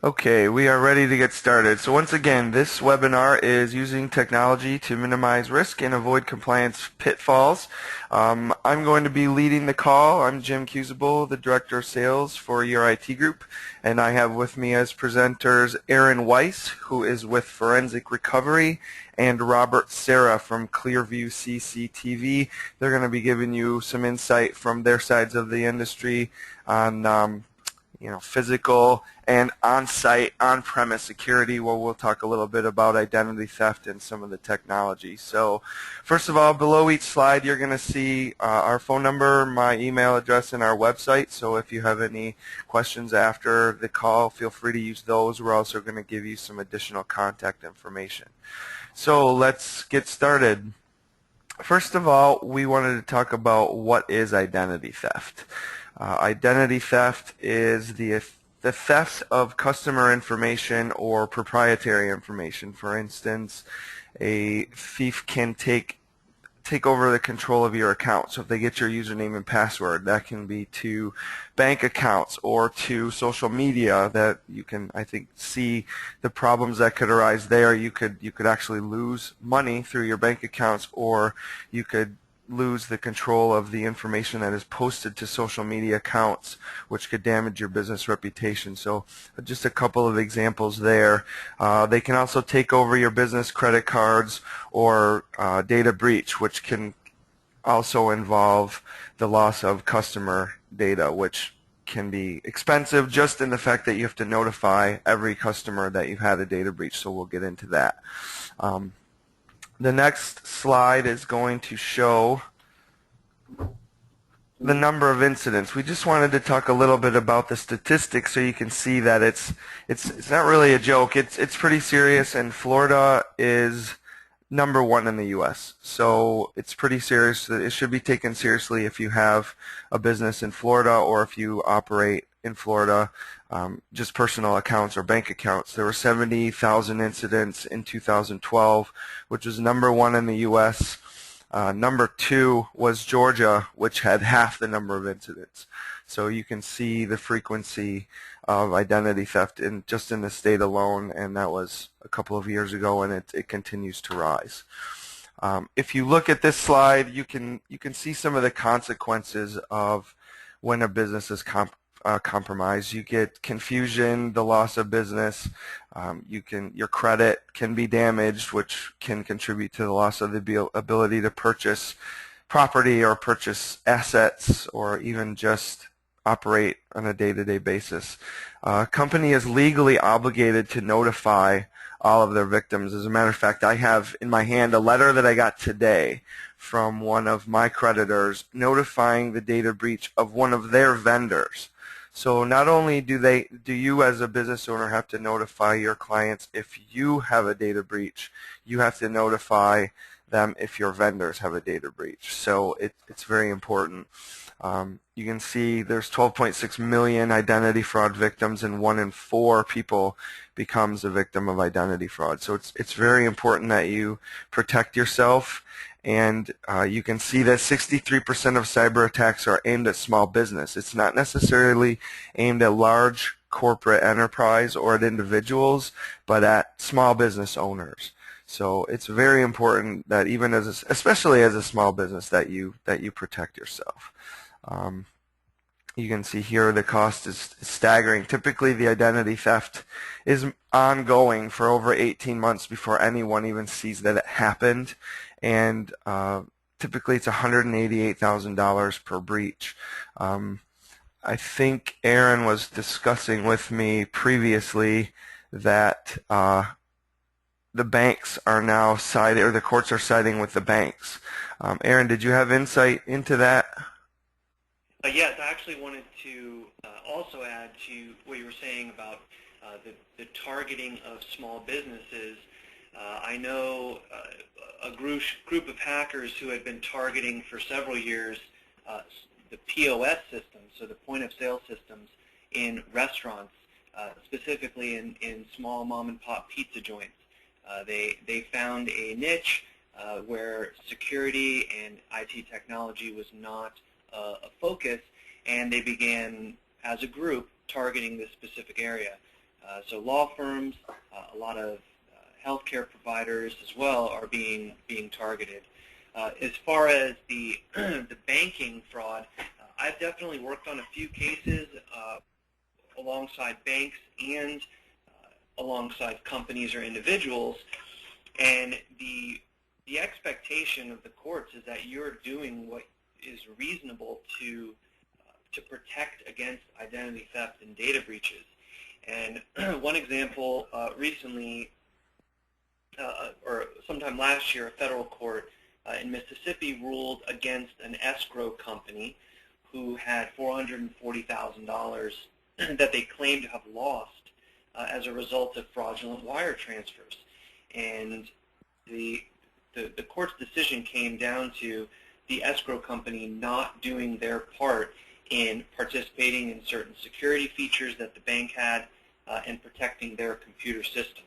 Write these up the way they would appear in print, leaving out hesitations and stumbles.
Okay, we are ready to get started. So once again, this webinar is using technology to minimize risk and avoid compliance pitfalls. I'm going to be leading the call. I'm Jim Cusable, the Director of Sales for your IT group, and I have with me as presenters Aaron Weiss, who is with Forensic Recovery, and Robert Serra from Clearview CCTV. They're going to be giving you some insight from their sides of the industry on physical and on-site, on-premise security, where we'll talk a little bit about identity theft and some of the technology. So first of all, below each slide, you're going to see our phone number, my email address, and our website. So if you have any questions after the call, feel free to use those. We're also going to give you some additional contact information. So let's get started. First of all, we wanted to talk about what is identity theft. Identity theft is the theft of customer information or proprietary information. For instance, a thief can take over the control of your account. So if they get your username and password, that can be to bank accounts or to social media that you can, I think, see the problems that could arise there. You could actually lose money through your bank accounts, or you could lose the control of the information that is posted to social media accounts, which could damage your business reputation. So just a couple of examples there. They can also take over your business credit cards or data breach, which can also involve the loss of customer data, which can be expensive just in the fact that you have to notify every customer that you've had a data breach. So we'll get into that. The next slide is going to show the number of incidents. We just wanted to talk a little bit about the statistics so you can see that it's not really a joke. It's pretty serious, and Florida is #1 in the U.S. So it's pretty serious. It should be taken seriously if you have a business in Florida or if you operate in Florida, just personal accounts or bank accounts. There were 70,000 incidents in 2012, which was #1 in the U.S. #2 was Georgia, which had half the number of incidents. So you can see the frequency of identity theft just in the state alone, and that was a couple of years ago, and it continues to rise. If you look at this slide, you can see some of the consequences of when a business is compromised. You get confusion, the loss of business. Your credit can be damaged, which can contribute to the loss of the ability to purchase property or purchase assets or even just operate on a day-to-day basis. A company is legally obligated to notify all of their victims. As a matter of fact, I have in my hand a letter that I got today from one of my creditors notifying the data breach of one of their vendors. So not only do you as a business owner have to notify your clients if you have a data breach, you have to notify them if your vendors have a data breach. So it's very important. You can see there's 12.6 million identity fraud victims, and 1 in 4 people becomes a victim of identity fraud. So it's very important that you protect yourself. And you can see that 63% of cyber attacks are aimed at small business. It's not necessarily aimed at large corporate enterprise or at individuals, but at small business owners. So it's very important that even especially as a small business, that you protect yourself. You can see here the cost is staggering. Typically, the identity theft is ongoing for over 18 months before anyone even sees that it happened, and typically it's $188,000 per breach. I think Aaron was discussing with me previously that the banks are now siding, or the courts are siding with the banks. Aaron, did you have insight into that? Yes, I actually wanted to also add to what you were saying about the targeting of small businesses. I know a group of hackers who had been targeting for several years the POS systems, so the point-of-sale systems in restaurants, specifically in small mom-and-pop pizza joints. They found a niche where security and IT technology was not a focus, and they began, as a group, targeting this specific area. So law firms, a lot of healthcare providers as well are being targeted. As far as the the banking fraud, I've definitely worked on a few cases alongside banks and alongside companies or individuals, and the expectation of the courts is that you're doing what is reasonable to protect against identity theft and data breaches. And one example, recently, or sometime last year, a federal court in Mississippi ruled against an escrow company who had $440,000 that they claimed to have lost as a result of fraudulent wire transfers. And the court's decision came down to the escrow company not doing their part in participating in certain security features that the bank had and protecting their computer systems.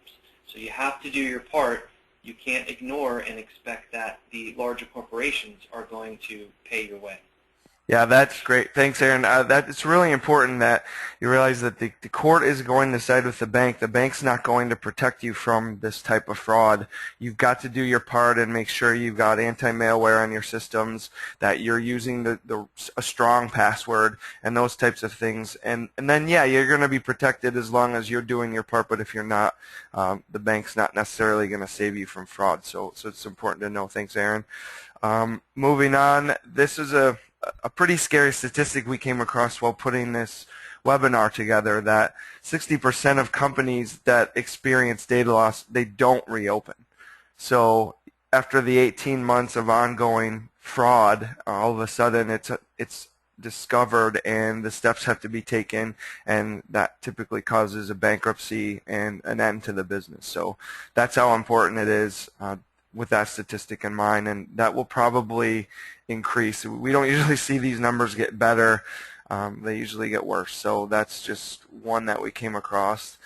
So you have to do your part. You can't ignore and expect that the larger corporations are going to pay your way. Yeah, that's great. Thanks, Aaron. It's really important that you realize that the court is going to side with the bank. The bank's not going to protect you from this type of fraud. You've got to do your part and make sure you've got anti-malware on your systems, that you're using a strong password and those types of things. And then, yeah, you're going to be protected as long as you're doing your part, but if you're not, the bank's not necessarily going to save you from fraud. So it's important to know. Thanks, Aaron. Moving on, this is a pretty scary statistic we came across while putting this webinar together, that 60% of companies that experience data loss, they don't reopen. So after the 18 months of ongoing fraud, all of a sudden it's discovered and the steps have to be taken, and that typically causes a bankruptcy and an end to the business. So that's how important it is with that statistic in mind, and that will probably increase. We don't usually see these numbers get better. They usually get worse. So that's just one that we came across.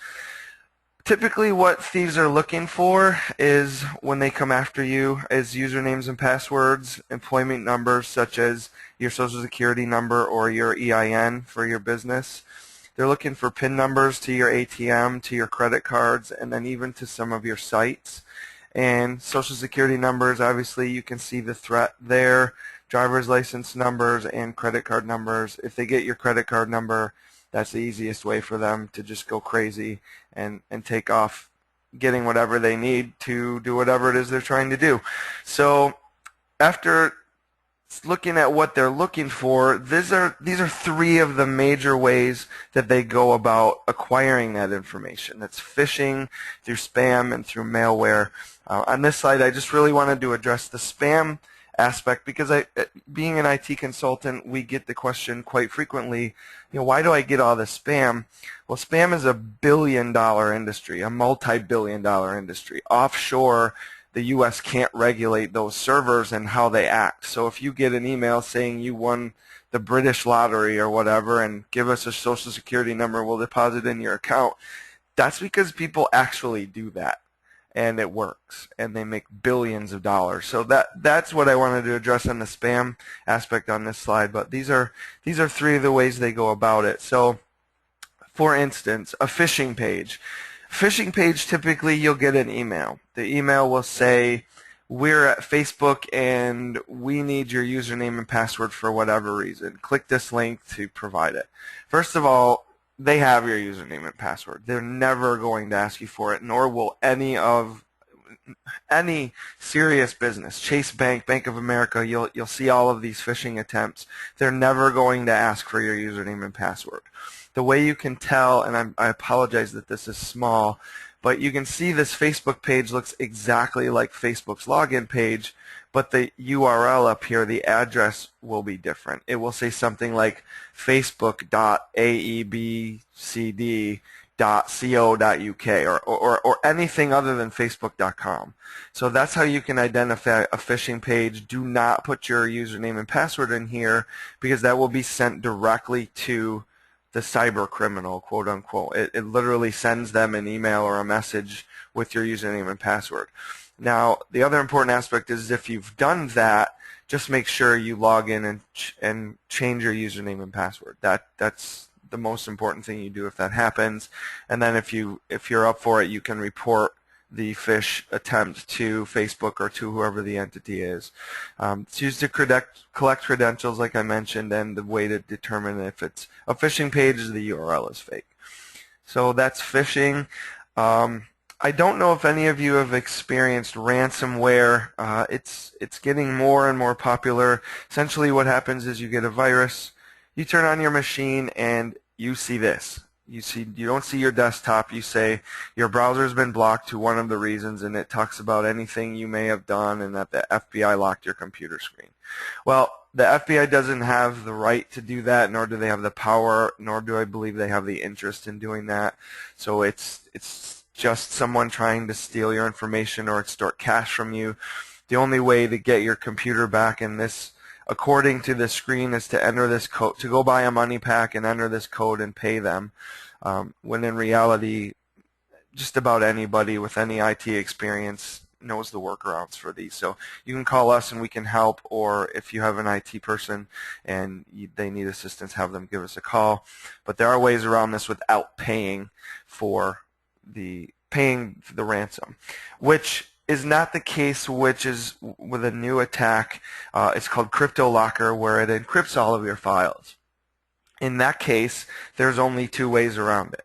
Typically what thieves are looking for is, when they come after you, is usernames and passwords, employment numbers such as your social security number or your EIN for your business. They're looking for PIN numbers to your ATM, to your credit cards, and then even to some of your sites. And social security numbers, obviously you can see the threat there, driver's license numbers and credit card numbers. If they get your credit card number, that's the easiest way for them to just go crazy and take off getting whatever they need to do whatever it is they're trying to do. So after looking at what they're looking for, these are three of the major ways that they go about acquiring that information. That's phishing, through spam, and through malware. On this slide, I just really wanted to address the spam aspect because being an IT consultant, we get the question quite frequently, why do I get all this spam? Well, spam is a billion-dollar industry, a multi-billion-dollar industry. Offshore, the U.S. can't regulate those servers and how they act. So if you get an email saying you won the British lottery or whatever and give us a social security number, we'll deposit in your account, that's because people actually do that. And it works, and they make billions of dollars. So that's what I wanted to address on the spam aspect on this slide. But these are three of the ways they go about it. So, for instance, a phishing page. Phishing page, typically you'll get an email. The email will say, we're at Facebook and we need your username and password for whatever reason. Click this link to provide it. First of all, they have your username and password. They're never going to ask you for it, nor will any serious business. Chase Bank, Bank of America, you'll see all of these phishing attempts. They're never going to ask for your username and password. The way you can tell, and I apologize that this is small, but you can see this Facebook page looks exactly like Facebook's login page, but the URL up here, the address will be different. It will say something like facebook.aebcd.co.uk or anything other than facebook.com. So that's how you can identify a phishing page. Do not put your username and password in here because that will be sent directly to the cyber criminal, quote unquote. It literally sends them an email or a message with your username and password. Now, the other important aspect is if you've done that, just make sure you log in and change your username and password. That's the most important thing you do if that happens. And then if you're up for it, you can report the phish attempt to Facebook or to whoever the entity is. It's used to collect credentials, like I mentioned, and the way to determine if it's a phishing page is the URL is fake. So that's phishing. I don't know if any of you have experienced ransomware. It's getting more and more popular. Essentially what happens is you get a virus, you turn on your machine, and you see this. You don't see your desktop. You say your browser's been blocked to one of the reasons, and it talks about anything you may have done and that the FBI locked your computer screen. Well, the FBI doesn't have the right to do that, nor do they have the power, nor do I believe they have the interest in doing that. So it's just someone trying to steal your information or extort cash from you. The only way to get your computer back in this, according to this screen, is to enter this code, to go buy a money pack and enter this code and pay them. When in reality, just about anybody with any IT experience knows the workarounds for these. So you can call us and we can help, or if you have an IT person and they need assistance, have them give us a call. But there are ways around this without paying the ransom, which is not the case, which is with a new attack. It's called CryptoLocker, where it encrypts all of your files. In that case, there's only two ways around it.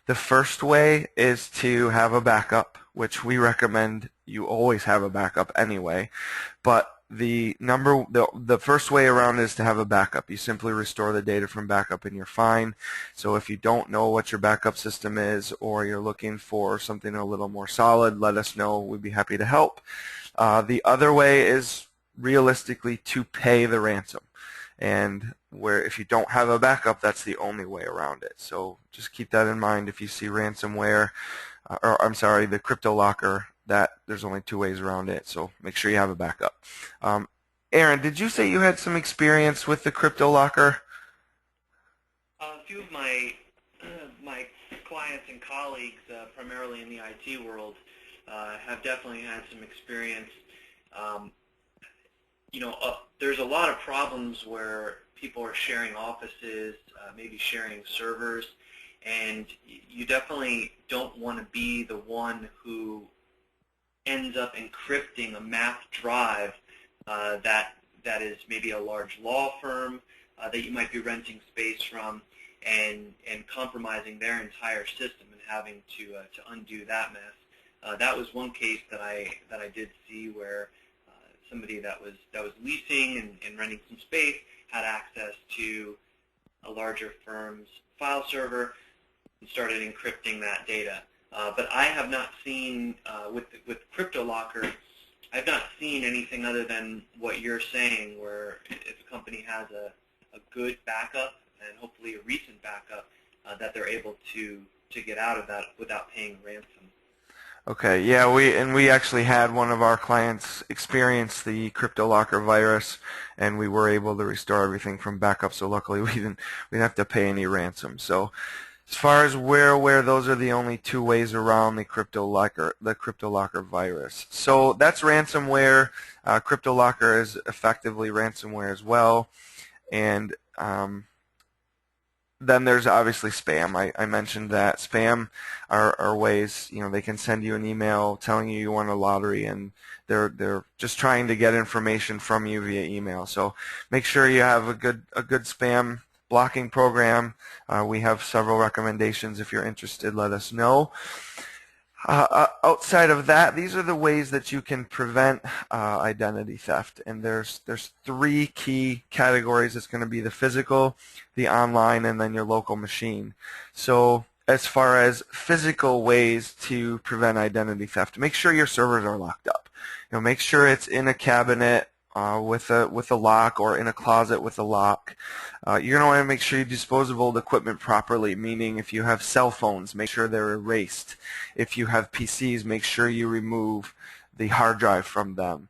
The first way is to have a backup, which we recommend you always have a backup anyway. But the first way around is to have a backup. You simply restore the data from backup and you're fine. So if you don't know what your backup system is, or you're looking for something a little more solid, let us know. We'd be happy to help. The other way is realistically to pay the ransom. And where if you don't have a backup, that's the only way around it. So just keep that in mind if you see ransomware, the CryptoLocker, that there's only two ways around it. So make sure you have a backup. Aaron, did you say you had some experience with the CryptoLocker? A few of my clients and colleagues, primarily in the IT world, have definitely had some experience. There's a lot of problems where people are sharing offices, maybe sharing servers, and you definitely don't want to be the one who ends up encrypting a mapped drive that is maybe a large law firm that you might be renting space from, and compromising their entire system and having to undo that mess. That was one case that I did see where somebody that was leasing and renting some space had access to a larger firm's file server and started encrypting that data. But I have not seen, with CryptoLocker, I've not seen anything other than what you're saying, where if a company has a good backup, and hopefully a recent backup, that they're able to get out of that without paying ransom. Okay, yeah, we actually had one of our clients experience the CryptoLocker virus, and we were able to restore everything from backup. So luckily we didn't have to pay any ransom. So as far as we're aware, those are the only two ways around the CryptoLocker virus. So that's ransomware. CryptoLocker is effectively ransomware as well, and then there's obviously spam. I mentioned that spam are ways, they can send you an email telling you won a lottery, and they're just trying to get information from you via email. So make sure you have a good spam blocking program. We have several recommendations. If you're interested, let us know. Outside of that, these are the ways that you can prevent identity theft, and there's three key categories. It's going to be the physical, the online, and then your local machine. So as far as physical ways to prevent identity theft, make sure your servers are locked up. Make sure it's in a cabinet with a lock, or in a closet with a lock. You're going to want to make sure you dispose of old equipment properly, meaning if you have cell phones, make sure they're erased. If you have PCs, make sure you remove the hard drive from them.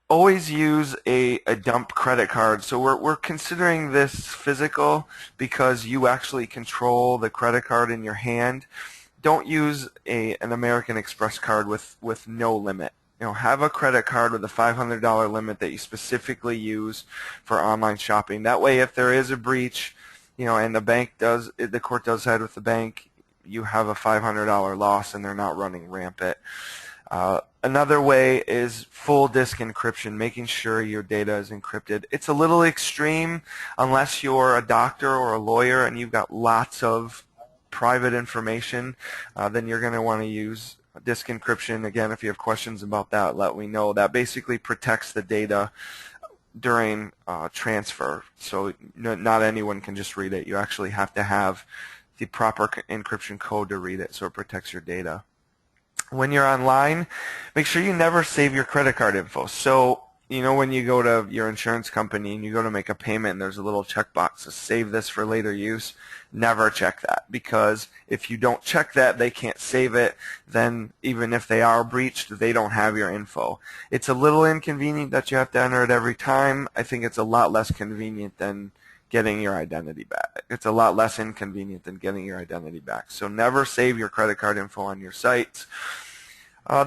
Always use a dump credit card. So we're considering this physical because you actually control the credit card in your hand. Don't use an American Express card with no limit. Have a credit card with a $500 limit that you specifically use for online shopping. That way, if there is a breach, and the court does side with the bank, you have a $500 loss and they're not running rampant. Another way is full disk encryption, making sure your data is encrypted. It's a little extreme unless you're a doctor or a lawyer and you've got lots of private information, then you're going to want to use disk encryption. Again, if you have questions about that, let me know. That basically protects the data during transfer, so not anyone can just read it. You actually have to have the proper encryption code to read it, so it protects your data. When you're online, make sure you never save your credit card info. So, when you go to your insurance company and you go to make a payment and there's a little checkbox to save this for later use, never check that, because if you don't check that, they can't save it. Then even if they are breached, they don't have your info. It's a little inconvenient that you have to enter it every time. I think it's a lot less convenient than getting your identity back. It's a lot less inconvenient than getting your identity back. So never save your credit card info on your sites.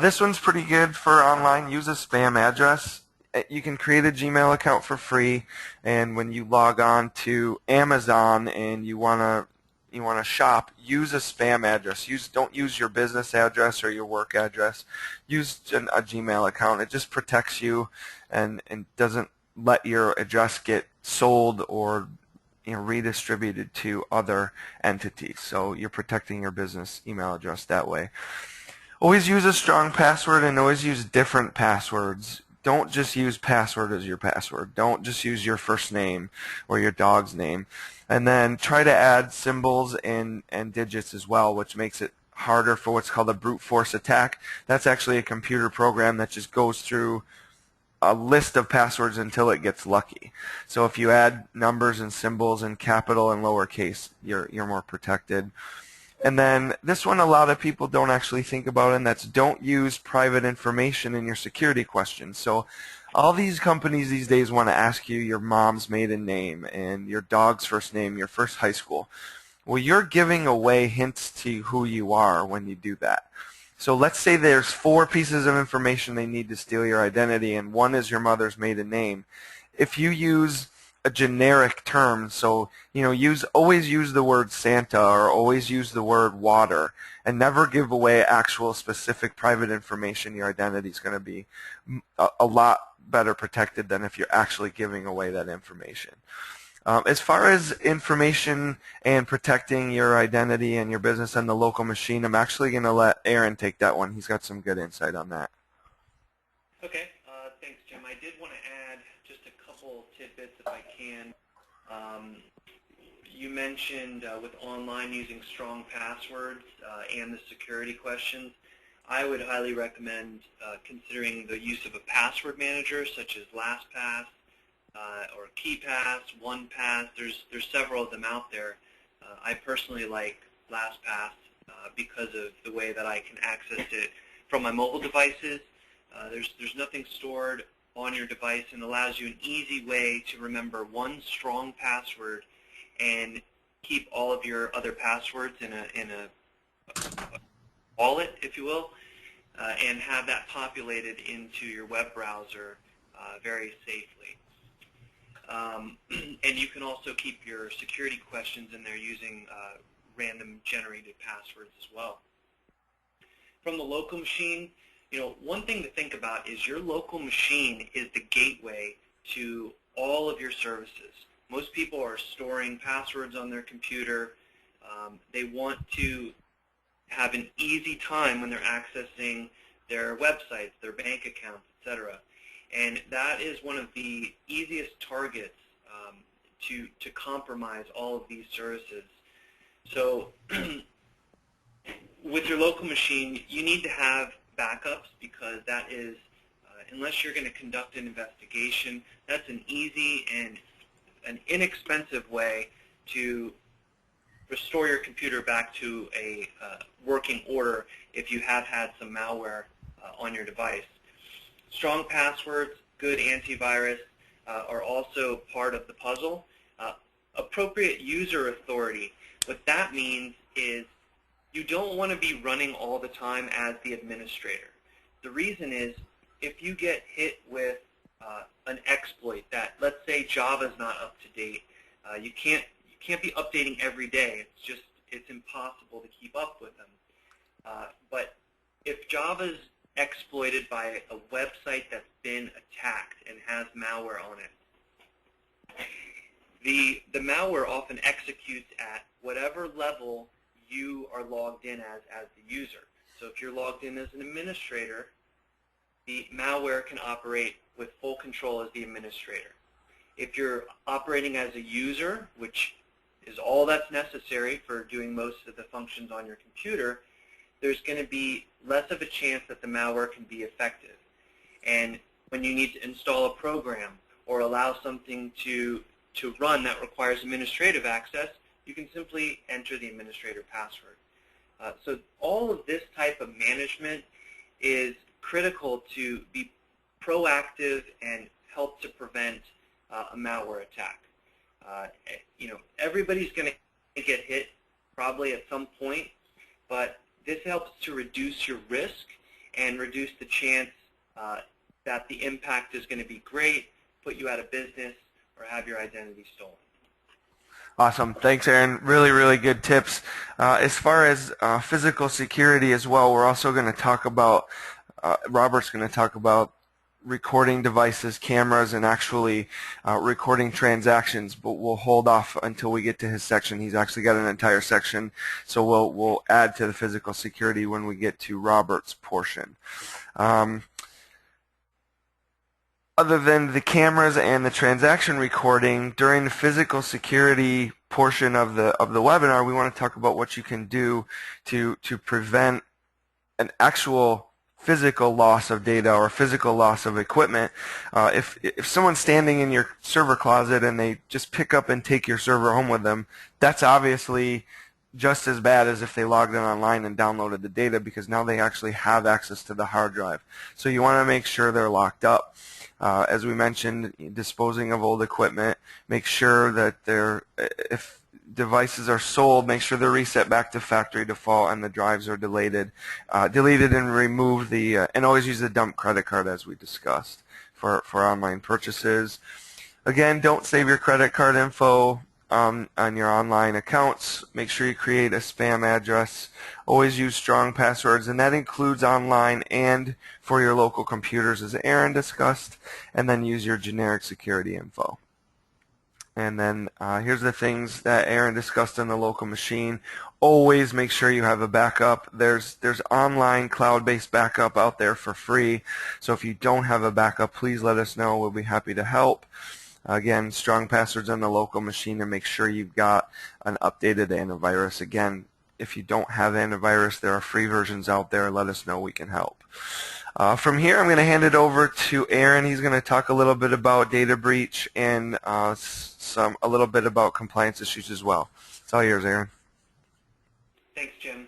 This one's pretty good for online. Use a spam address. You can create a Gmail account for free, and when you log on to Amazon and you wanna shop, use a spam address. Don't use your business address or your work address. Use a Gmail account. It just protects you and doesn't let your address get sold or redistributed to other entities. So you're protecting your business email address that way. Always use a strong password and always use different passwords. Don't just use password as your password. Don't just use your first name or your dog's name. And then try to add symbols and digits as well, which makes it harder for what's called a brute force attack. That's actually a computer program that just goes through a list of passwords until it gets lucky. So if you add numbers and symbols and capital and lowercase, you're more protected. And then this one a lot of people don't actually think about, and that's don't use private information in your security questions. So all these companies these days want to ask you your mom's maiden name and your dog's first name, your first high school. Well, you're giving away hints to who you are when you do that. So let's say there's 4 pieces of information they need to steal your identity, and one is your mother's maiden name. If you use a generic term, so always use the word Santa or always use the word water, and never give away actual specific private information, your identity is going to be a lot better protected than if you're actually giving away that information. As far as information and protecting your identity and your business and the local machine, I'm actually going to let Aaron take that one. He's got some good insight on that. Okay, thanks, Jim. I did want to add just a couple tidbits if I can. You mentioned with online using strong passwords and the security questions. I would highly recommend considering the use of a password manager such as LastPass or KeyPass, OnePass. There's several of them out there. I personally like LastPass because of the way that I can access it from my mobile devices. There's nothing stored on your device and allows you an easy way to remember one strong password and keep all of your other passwords in a wallet, if you will, and have that populated into your web browser very safely. And you can also keep your security questions in there using random generated passwords as well. From the local machine, one thing to think about is your local machine is the gateway to all of your services. Most people are storing passwords on their computer. They want to have an easy time when they're accessing their websites, their bank accounts, etc. And that is one of the easiest targets to compromise all of these services. So with your local machine, you need to have backups because that is, unless you're going to conduct an investigation, that's an easy and an inexpensive way to restore your computer back to a working order if you have had some malware on your device. Strong passwords, good antivirus are also part of the puzzle. Appropriate user authority. What that means is you don't want to be running all the time as the administrator. The reason is if you get hit with an exploit that, let's say Java's not up to date, can't be updating every day. It's impossible to keep up with them. But if Java's exploited by a website that's been attacked and has malware on it, the malware often executes at whatever level you are logged in as the user. So if you're logged in as an administrator, the malware can operate with full control as the administrator. If you're operating as a user, which is all that's necessary for doing most of the functions on your computer, there's going to be less of a chance that the malware can be effective. And when you need to install a program or allow something to run that requires administrative access, you can simply enter the administrator password. So all of this type of management is critical to be proactive and help to prevent a malware attack. Everybody's going to get hit probably at some point, but this helps to reduce your risk and reduce the chance that the impact is going to be great, put you out of business, or have your identity stolen. Awesome. Thanks, Aaron. Really, really good tips. As far as physical security as well, we're also going to talk about, Robert's going to talk about recording devices, cameras, and actually recording transactions, but we'll hold off until we get to his section. He's actually got an entire section, so we'll add to the physical security when we get to Robert's portion. Other than the cameras and the transaction recording, during the physical security portion of the webinar, we want to talk about what you can do to prevent an actual physical loss of data or physical loss of equipment. If someone's standing in your server closet and they just pick up and take your server home with them, that's obviously just as bad as if they logged in online and downloaded the data, because now they actually have access to the hard drive. So you want to make sure they're locked up. As we mentioned, disposing of old equipment, make sure that if devices are sold, make sure they're reset back to factory default and the drives are deleted and remove and always use the dump credit card as we discussed for online purchases. Again, don't save your credit card info on your online accounts. Make sure you create a spam address. Always use strong passwords, and that includes online and for your local computers, as Aaron discussed, and then use your generic security info. And then here's the things that Aaron discussed on the local machine. Always make sure you have a backup. There's online cloud-based backup out there for free. So if you don't have a backup, please let us know. We'll be happy to help. Again, strong passwords on the local machine, and make sure you've got an updated antivirus. Again, if you don't have antivirus, there are free versions out there. Let us know. We can help. From here, I'm going to hand it over to Aaron. He's going to talk a little bit about data breach and a little bit about compliance issues as well. It's all yours, Aaron. Thanks, Jim.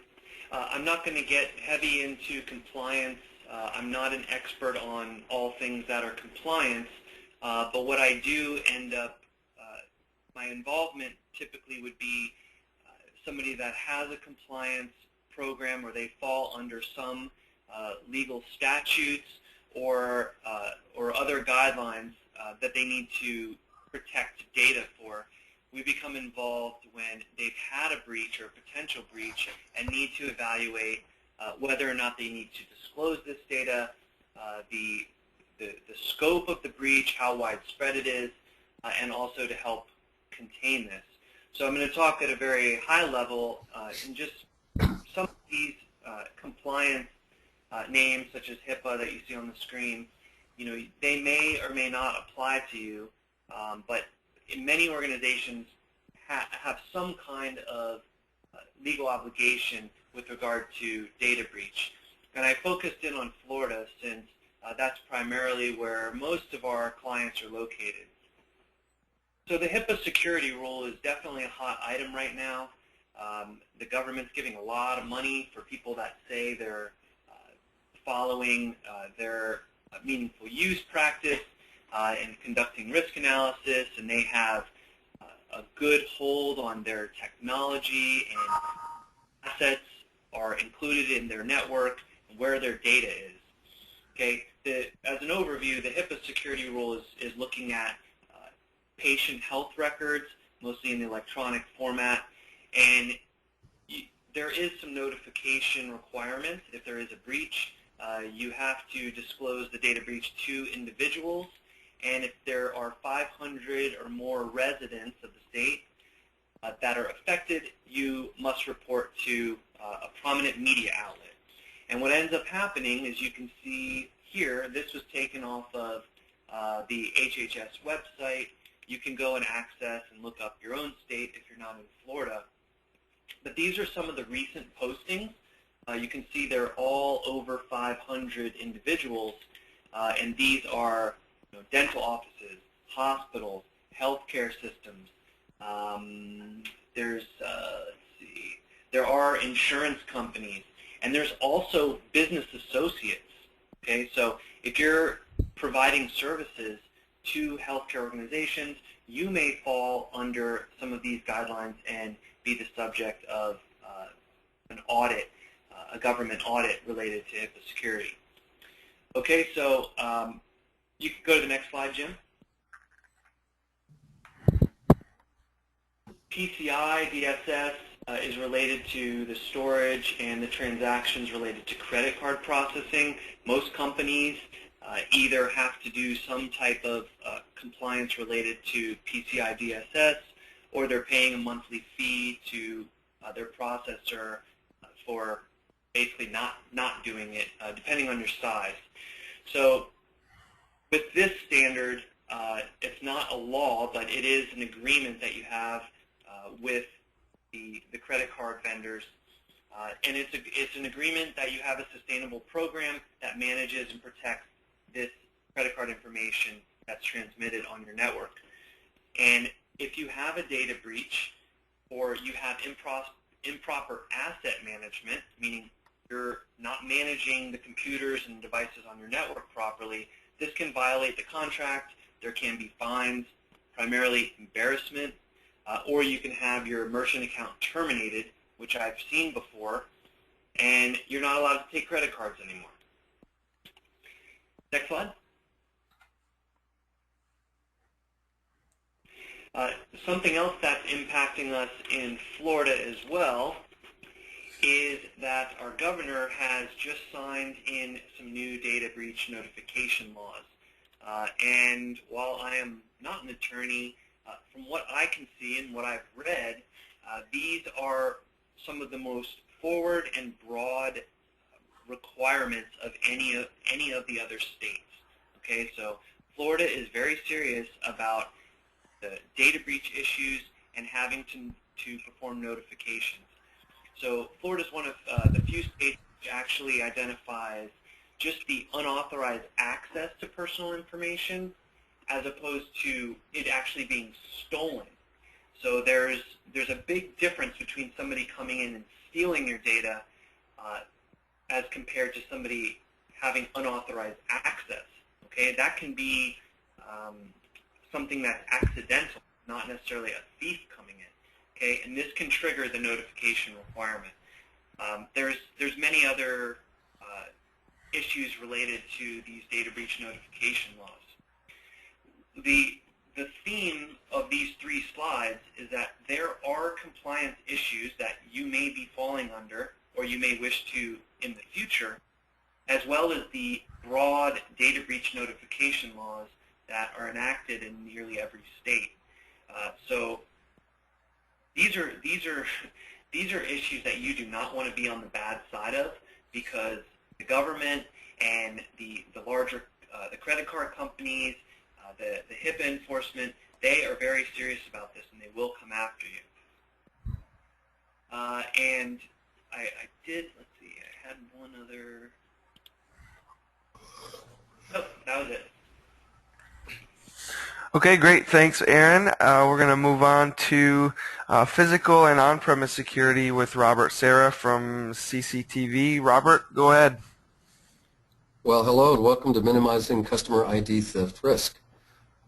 I'm not going to get heavy into compliance. I'm not an expert on all things that are compliance. But what I do end up, my involvement typically would be somebody that has a compliance program, or they fall under some legal statutes or other guidelines that they need to protect data for. We become involved when they've had a breach or a potential breach and need to evaluate whether or not they need to disclose this data, the scope of the breach, how widespread it is, and also to help contain this. So I'm going to talk at a very high level in just some of these compliance names, such as HIPAA that you see on the screen. They may or may not apply to you, but many organizations have some kind of legal obligation with regard to data breach. And I focused in on Florida since that's primarily where most of our clients are located. So the HIPAA security rule is definitely a hot item right now. The government's giving a lot of money for people that say they're following their meaningful use practice and conducting risk analysis, and they have a good hold on their technology, and assets are included in their network and where their data is. Okay, as an overview, the HIPAA security rule is looking at patient health records mostly in the electronic format, and there is some notification requirements. If there is a breach, you have to disclose the data breach to individuals, and if there are 500 or more residents of the state that are affected, you must report to a prominent media outlet. And what ends up happening, as you can see here, this was taken off of the HHS website. You can go and access and look up your own state if you're not in Florida. But these are some of the recent postings. You can see they're all over 500 individuals, and these are dental offices, hospitals, healthcare systems. There are insurance companies, and there's also business associates. Okay, so if you're providing services to healthcare organizations, you may fall under some of these guidelines and be the subject of an audit, a government audit related to HIPAA security. Okay, so you can go to the next slide, Jim. PCI DSS is related to the storage and the transactions related to credit card processing. Most companies either have to do some type of compliance related to PCI DSS, or they're paying a monthly fee to their processor for basically not doing it, depending on your size. So with this standard, it's not a law, but it is an agreement that you have with the credit card vendors, and it's an agreement that you have a sustainable program that manages and protects this credit card information that's transmitted on your network. And if you have a data breach, or you have improper asset management, meaning you're not managing the computers and devices on your network properly, this can violate the contract. There can be fines, primarily embarrassment, or you can have your merchant account terminated, which I've seen before, and you're not allowed to take credit cards anymore. Next slide. Something else that's impacting us in Florida as well is that our governor has just signed in some new data breach notification laws. And while I am not an attorney, from what I can see and what I've read, these are some of the most forward and broad requirements of any of the other states. Okay, so Florida is very serious about the data breach issues and having to perform notifications. So Florida is one of the few states which actually identifies just the unauthorized access to personal information as opposed to it actually being stolen. So there's a big difference between somebody coming in and stealing your data as compared to somebody having unauthorized access. Okay, that can be something that's accidental, not necessarily a thief coming in. Okay, and this can trigger the notification requirement. There's many other issues related to these data breach notification laws. The theme of these three slides is that there are compliance issues that you may be falling under or you may wish to in the future, as well as the broad data breach notification laws that are enacted in nearly every state. So these are issues that you do not want to be on the bad side of, because the government and the larger the credit card companies, the HIPAA enforcement, they are very serious about this, and they will come after you. And I did, let's see, I had one other. Oh, that was it. Okay, great. Thanks, Aaron. We're going to move on to physical and on-premise security with Robert Serra from CCTV. Robert, go ahead. Well, hello and welcome to Minimizing Customer ID Theft Risk.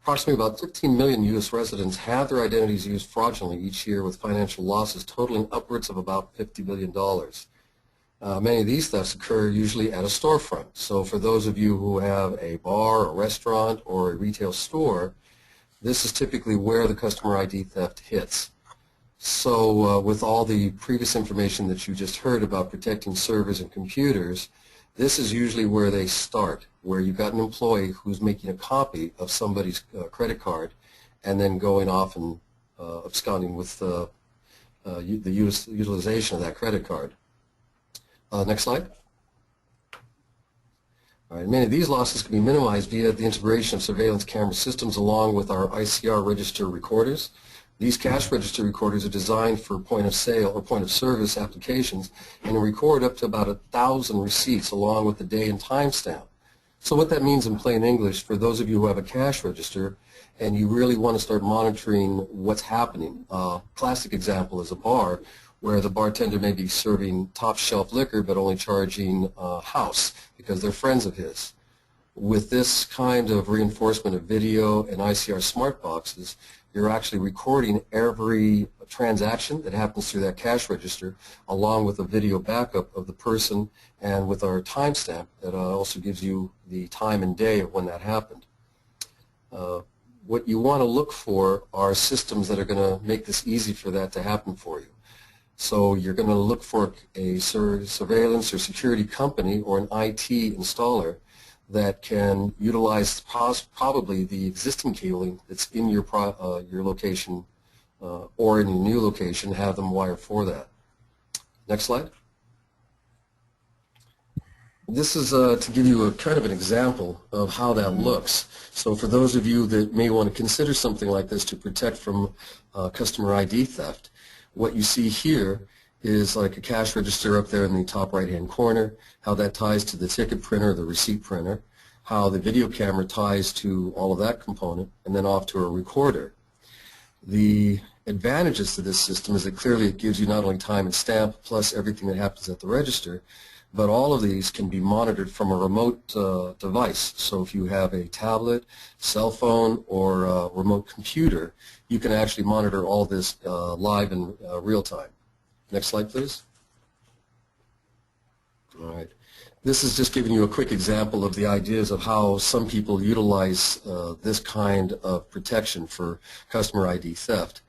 Approximately about 15 million U.S. residents have their identities used fraudulently each year, with financial losses totaling upwards of about $50 billion. Many of these thefts occur usually at a storefront. So for those of you who have a bar, a restaurant, or a retail store, this is typically where the customer ID theft hits. So with all the previous information that you just heard about protecting servers and computers, this is usually where they start, where you've got an employee who's making a copy of somebody's credit card and then going off and absconding with the utilization of that credit card. Next slide. All right, many of these losses can be minimized via the integration of surveillance camera systems along with our ICR register recorders. These cash register recorders are designed for point of sale or point of service applications and record up to about 1,000 receipts along with the day and time stamp. So what that means in plain English, for those of you who have a cash register and you really want to start monitoring what's happening, classic example is a bar where the bartender may be serving top shelf liquor but only charging house because they're friends of his. With this kind of reinforcement of video and ICR smart boxes, you're actually recording every transaction that happens through that cash register along with a video backup of the person and with our timestamp that also gives you the time and day of when that happened. What you want to look for are systems that are going to make this easy for that to happen for you. So you're going to look for a surveillance or security company or an IT installer that can utilize probably the existing cabling that's in your location or in your new location, have them wire for that. Next slide. This is to give you a kind of an example of how that looks. So for those of you that may want to consider something like this to protect from customer ID theft, what you see here is like a cash register up there in the top right-hand corner, how that ties to the ticket printer, the receipt printer, how the video camera ties to all of that component, and then off to a recorder. The advantages to this system is that clearly it gives you not only time and stamp plus everything that happens at the register, but all of these can be monitored from a remote device. So if you have a tablet, cell phone, or a remote computer, you can actually monitor all this live in real time. Next slide, please. All right. This is just giving you a quick example of the ideas of how some people utilize this kind of protection for customer ID theft.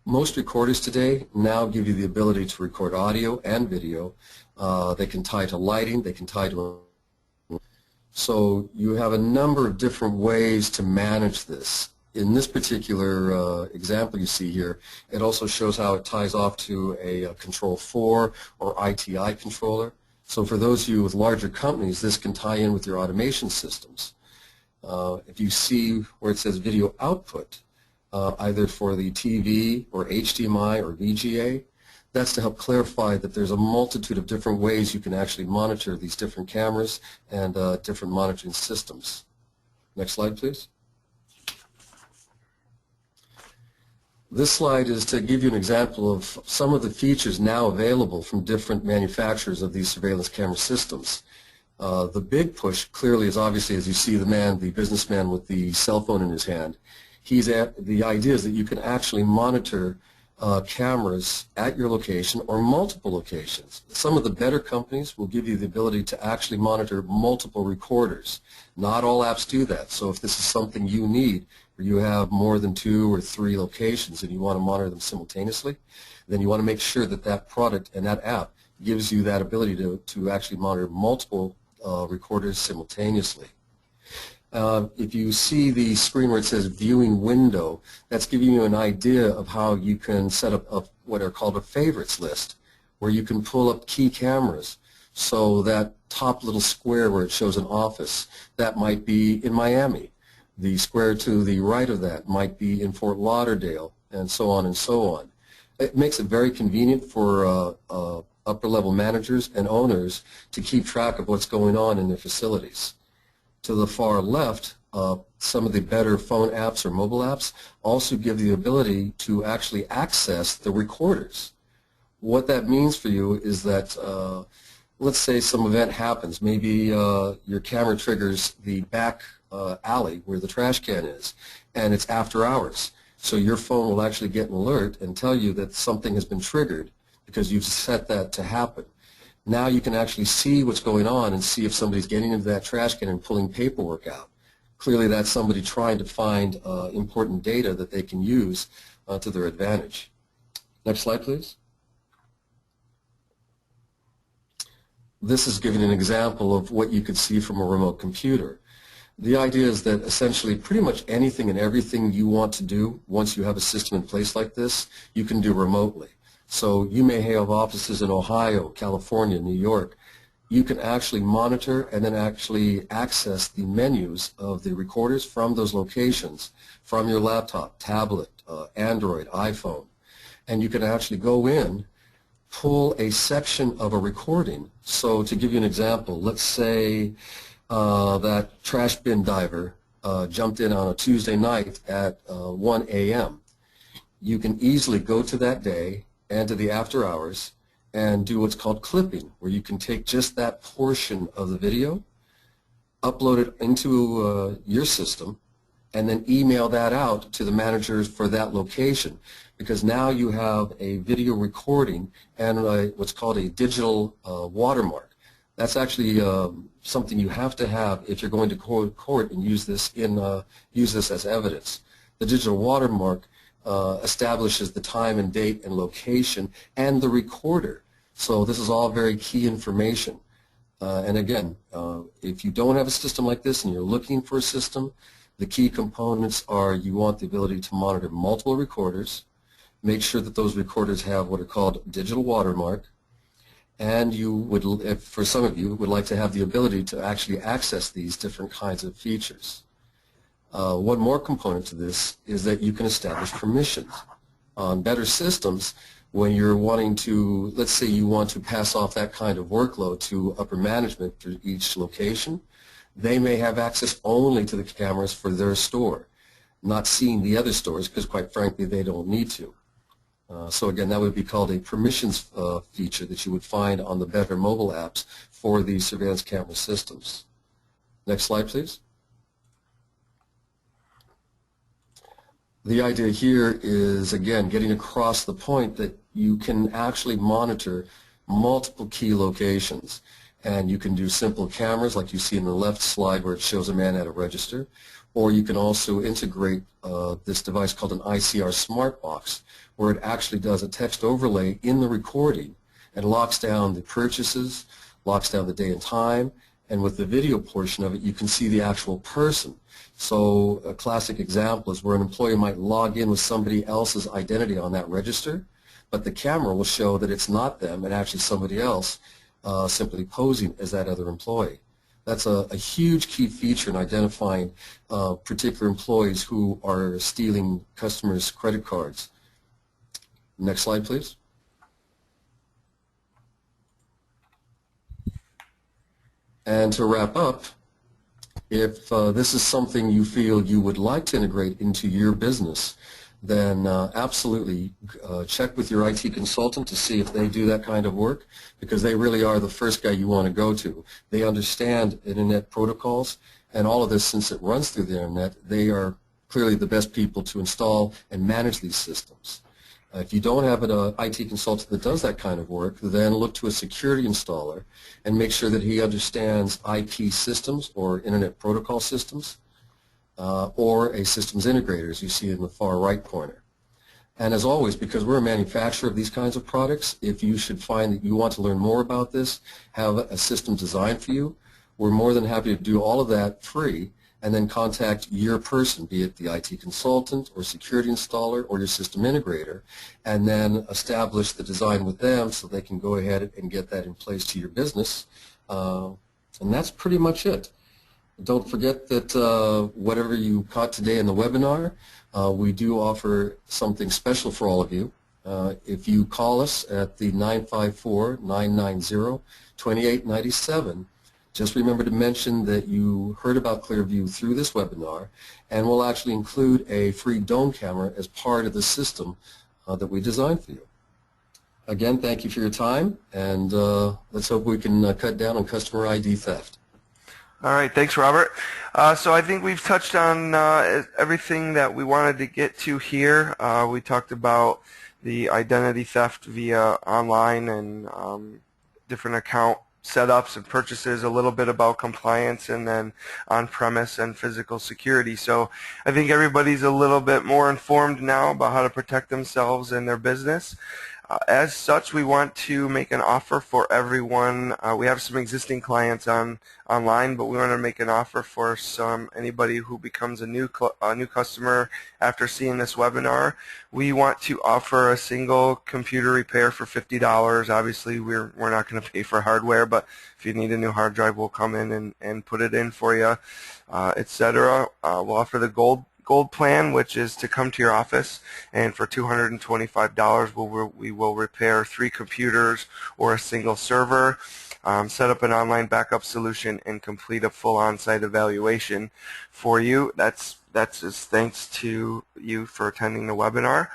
Most recorders today now give you the ability to record audio and video. They can tie to lighting, they can tie to so you have a number of different ways to manage this. In this particular example you see here, it also shows how it ties off to a Control 4 or ITI controller. So for those of you with larger companies, this can tie in with your automation systems. If you see where it says video output, either for the TV or HDMI or VGA, that's to help clarify that there's a multitude of different ways you can actually monitor these different cameras and different monitoring systems. Next slide, please. This slide is to give you an example of some of the features now available from different manufacturers of these surveillance camera systems. The big push clearly is obviously, as you see the businessman with the cell phone in his hand. The idea is that you can actually monitor cameras at your location or multiple locations. Some of the better companies will give you the ability to actually monitor multiple recorders. Not all apps do that, so if this is something you need, where you have more than 2 or 3 locations and you want to monitor them simultaneously, then you want to make sure that that product and that app gives you that ability to actually monitor multiple recorders simultaneously. If you see the screen where it says viewing window, that's giving you an idea of how you can set up what are called a favorites list, where you can pull up key cameras. So that top little square where it shows an office, that might be in Miami. The square to the right of that might be in Fort Lauderdale, and so on and so on. It makes it very convenient for upper-level managers and owners to keep track of what's going on in their facilities. To the far left, some of the better phone apps or mobile apps also give you the ability to actually access the recorders. What that means for you is that, let's say some event happens. Maybe your camera triggers the back alley where the trash can is, and it's after hours. So your phone will actually get an alert and tell you that something has been triggered because you've set that to happen. Now you can actually see what's going on and see if somebody's getting into that trash can and pulling paperwork out. clearly that's somebody trying to find important data that they can use to their advantage. Next slide, please. This is giving an example of what you could see from a remote computer. The idea is that essentially pretty much anything and everything you want to do once you have a system in place like this, you can do remotely. So you may have offices in Ohio, California, New York. You can actually monitor and then actually access the menus of the recorders from those locations, from your laptop, tablet, Android, iPhone. And you can actually go in, pull a section of a recording. So to give you an example, let's say that trash bin diver jumped in on a Tuesday night at 1 a.m. You can easily go to that day and to the after hours and do what's called clipping, where you can take just that portion of the video, upload it into your system, and then email that out to the managers for that location, because now you have a video recording and what's called a digital watermark. That's actually something you have to have if you're going to court and use this as evidence. The digital watermark establishes the time and date and location and the recorder. So this is all very key information. And again, if you don't have a system like this and you're looking for a system, the key components are you want the ability to monitor multiple recorders, make sure that those recorders have what are called digital watermark, and you would, if for some of you, would like to have the ability to actually access these different kinds of features. One more component to this is that you can establish permissions. On better systems, when you're wanting to, let's say you want to pass off that kind of workload to upper management for each location, they may have access only to the cameras for their store, not seeing the other stores because quite frankly they don't need to. So again, that would be called a permissions feature that you would find on the better mobile apps for the surveillance camera systems. Next slide, please. The idea here is, again, getting across the point that you can actually monitor multiple key locations. And you can do simple cameras like you see in the left slide where it shows a man at a register. Or you can also integrate this device called an ICR smart box, where it actually does a text overlay in the recording and locks down the purchases, locks down the day and time, and with the video portion of it you can see the actual person. So a classic example is where an employee might log in with somebody else's identity on that register, but the camera will show that it's not them and actually somebody else simply posing as that other employee. That's a huge key feature in identifying particular employees who are stealing customers' credit cards. Next slide, please. And to wrap up, if this is something you feel you would like to integrate into your business, then absolutely check with your IT consultant to see if they do that kind of work, because they really are the first guy you want to go to. They understand internet protocols, and all of this, since it runs through the internet, they are clearly the best people to install and manage these systems. If you don't have an IT consultant that does that kind of work, then look to a security installer and make sure that he understands IP systems or internet protocol systems, or a systems integrator, as you see in the far right corner. And as always, because we're a manufacturer of these kinds of products, if you should find that you want to learn more about this, have a system designed for you, we're more than happy to do all of that free, and then contact your person, be it the IT consultant or security installer or your system integrator, and then establish the design with them so they can go ahead and get that in place to your business. And that's pretty much it. Don't forget that whatever you caught today in the webinar, we do offer something special for all of you. If you call us at the 954-990-2897, just remember to mention that you heard about Clearview through this webinar, and we'll actually include a free dome camera as part of the system that we designed for you. Again, thank you for your time, and let's hope we can cut down on customer ID theft. All right, thanks, Robert. So I think we've touched on everything that we wanted to get to here. We talked about the identity theft via online and different account setups and purchases, a little bit about compliance, and then on-premise and physical security. So I think everybody's a little bit more informed now about how to protect themselves and their business. As such, we want to make an offer for everyone. We have some existing clients online, but we want to make an offer for anybody who becomes a new customer after seeing this webinar. We want to offer a single computer repair for $50. Obviously, we're not going to pay for hardware, but if you need a new hard drive, we'll come in and put it in for you, etc. We'll offer the gold plan, which is to come to your office, and for $225 we will repair 3 computers or a single server, set up an online backup solution, and complete a full on-site evaluation for you. That's just thanks to you for attending the webinar.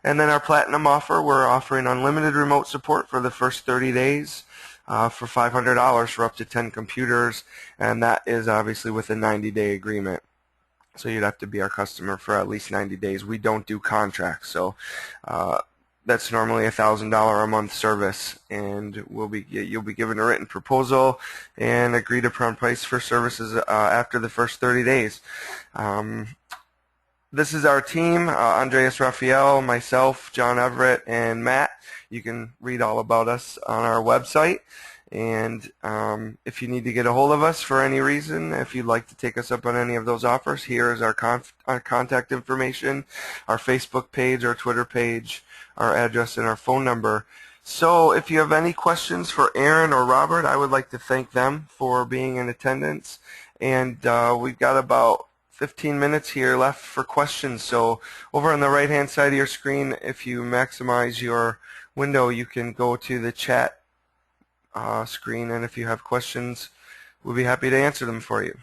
And then our platinum offer, we're offering unlimited remote support for the first 30 days for $500 for up to 10 computers, and that is obviously with a 90-day agreement. So you'd have to be our customer for at least 90 days. We don't do contracts, so that's normally $1,000 a month service, and you'll be given a written proposal and agreed upon price for services after the first 30 days. This is our team: Andreas Raphael, myself, John Everett, and Matt. You can read all about us on our website. And if you need to get a hold of us for any reason, if you'd like to take us up on any of those offers, here is our contact information, our Facebook page, our Twitter page, our address, and our phone number. So if you have any questions for Aaron or Robert, I would like to thank them for being in attendance. And we've got about 15 minutes here left for questions. So over on the right-hand side of your screen, if you maximize your window, you can go to the chat screen, and if you have questions, we'll be happy to answer them for you.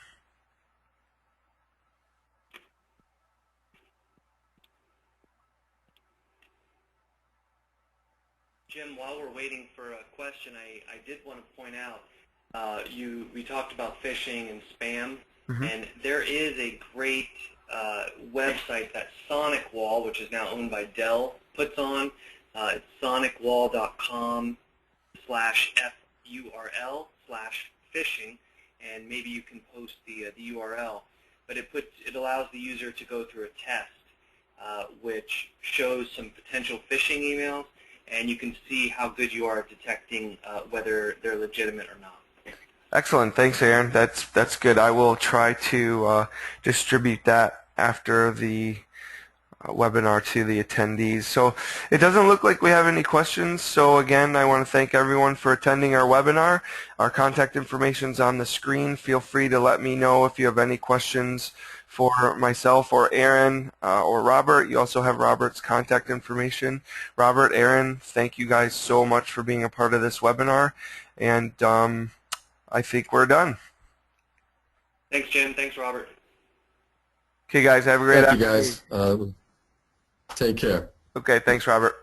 Jim, while we're waiting for a question, I did want to point out, we talked about phishing and spam, and there is a great website that SonicWall, which is now owned by Dell, puts on. It's sonicwall.com/FURL/phishing, and maybe you can post the URL. But it allows the user to go through a test, which shows some potential phishing emails, and you can see how good you are at detecting whether they're legitimate or not. Excellent. Thanks, Aaron. That's good. I will try to distribute that after the webinar to the attendees. So it doesn't look like we have any questions. So again, I want to thank everyone for attending our webinar. Our contact information is on the screen. Feel free to let me know if you have any questions for myself or Aaron or Robert. You also have Robert's contact information. Robert, Aaron, thank you guys so much for being a part of this webinar. And I think we're done. Thanks, Jim. Thanks, Robert. Okay, guys, have a great afternoon. Thank you, guys. Take care. Okay, thanks, Robert.